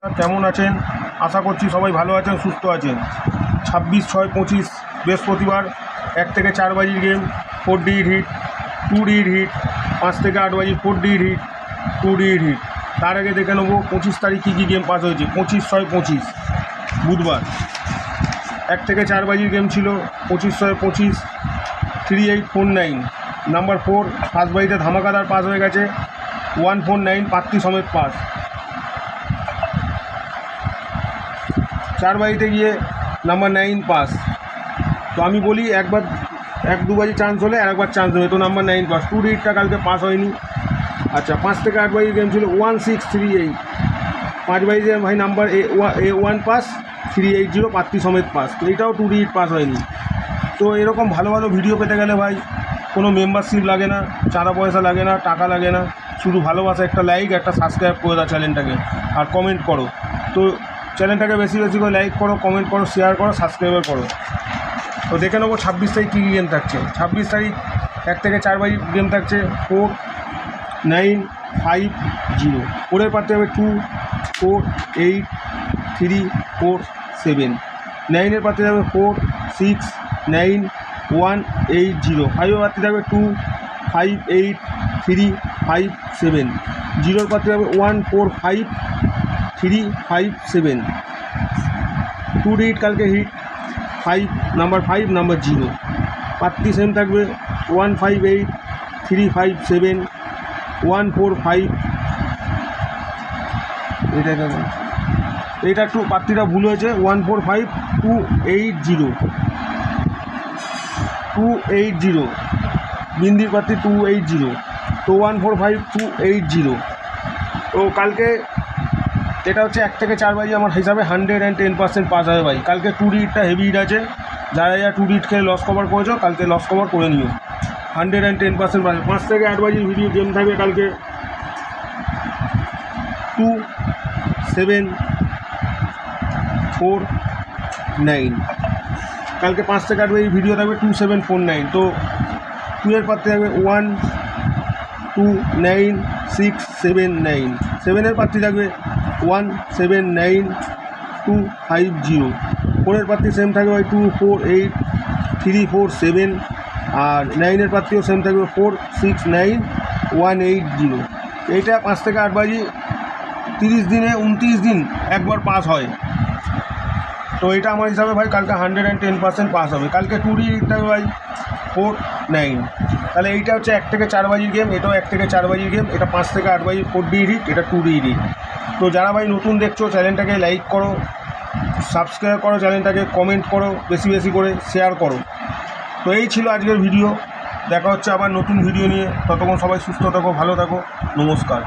কেমন আছেন? আশা করছি সবাই ভালো আছেন, সুস্থ আছেন। 26/6/25 বৃহস্পতিবার 1 থেকে 4 বাজির game 4D hit, 2D hit, 5 থেকে 8 বাজির 4D হিট, 2D হিট। তার আগে দেখে নেবো 25 তারিখ কী কী গেম পাস হয়েছে। 25/6/25 বুধবার 1 থেকে 4 বাজির গেম ছিল। 25/6/25 3849 নাম্বার 4 ফার্স্ট বাজিতে ধামাকাদার পাস হয়ে গেছে। 149 পাত্তি সমেত পাস। 4 বাজিতে গিয়ে নাম্বার 9 পাস। তো আমি বলি একবার 1-2 বাজি চান্স হলে আর একবার চান্স দেবে, তো নাম্বার 9 পাস। 2 ডিটটা কালকে পাস হয়নি। আচ্ছা, 5 থেকে 8 বাজির গেম ছিল 1638। 5 বাজিতে ভাই নাম্বার A1 পাস 380 পাত্তি সমেত পাস। তো এটাও 2 ডিট পাস হয়নি। তো এরকম ভালো ভালো ভিডিও পেতে গেলে ভাই কোনো মেম্বারশিপ লাগে না, চাঁদা পয়সা লাগে না, টাকা লাগে না, শুধু ভালোবাসা, একটা লাইক, একটা সাবস্ক্রাইব করে দাও চ্যানেলটাকে, আর কমেন্ট করো। তো চ্যানেলটাকে বেশি বেশি করে লাইক করো, কমেন্ট করো, শেয়ার করো, সাবস্ক্রাইবার করো। তো দেখে নেবো 26 তারিখ কী কী গেম থাকছে। 26 তারিখ 1 থেকে 4 বাজি গেম থাকছে 4 9 5 0। 4-এর পার্টি হবে 2 4 8 3 4 7। 9-এর পার্টি যাবে 4 6 9 1 8 0। 5-এর পার্টি যাবে 2 5 8 3 5 7। 0-এর পার্টি যাবে 1 4 5 3 5 7। 2 হিট কালকে হিট 5 নাম্বার 5 নাম্বার 0। পাত্তি সেম থাকবে 1 5 8 3 5 7 1 4 5। এটা একটু পাত্তিটা ভুল হয়েছে। 1 4 5 2 8 0 2 8 0। বিন্দির পাত্তি 2 8 0। তো 1 4 5 2 8 0। তো কালকে এটা হচ্ছে 1 থেকে 4 বাজি আমার হিসাবে 110% পাস হবে ভাই। কালকে 2 ডিটটা হেভি হিট আছে। যারা যারা 2 ডিট খেলে লস কভার করেছো কালকে লস কভার করে নিও। 110% পাস। 5 থেকে 8 বাজির ভিডিও গেম থাকবে কালকে 2 7 4 9। কালকে 5 থেকে 8 বাজির ভিডিও থাকবে 2 7 4 9। তো 2-এর পাত্রে থাকবে 1 2 9 6 7 9। 7-এর প্রার্থী থাকবে 1 7 9 2 5 0। 4-এর প্রার্থী সেম থাকবে ভাই 2 4 8 3 4 7। আর 9-এর প্রার্থীও সেম থাকবে 4 6 9 1 8 0। এইটা 5 থেকে 8 বাজি 30 দিনে 29 দিন একবার পাস হয়। তো এটা আমার হিসাবে ভাই কালকে 110% পাস হবে। কালকে 2 ডিট থাকবে ভাই 4 9। তাহলে এইটা হচ্ছে 1 থেকে 4 বাজির গেম, এটাও 1 থেকে 4 বাজির গেম। এটা 5 থেকে 8 বাজির 4D হিট, এটা 2D হিট। তো যারা ভাই নতুন দেখছো চ্যানেলটাকে লাইক করো, সাবস্ক্রাইব করো চ্যানেলটাকে, কমেন্ট করো, বেশি বেশি করে শেয়ার করো। তো এই ছিল আজকের ভিডিও। দেখা হচ্ছে আবার নতুন ভিডিও নিয়ে। ততক্ষণ সবাই সুস্থ থাকো, ভালো থাকো। নমস্কার।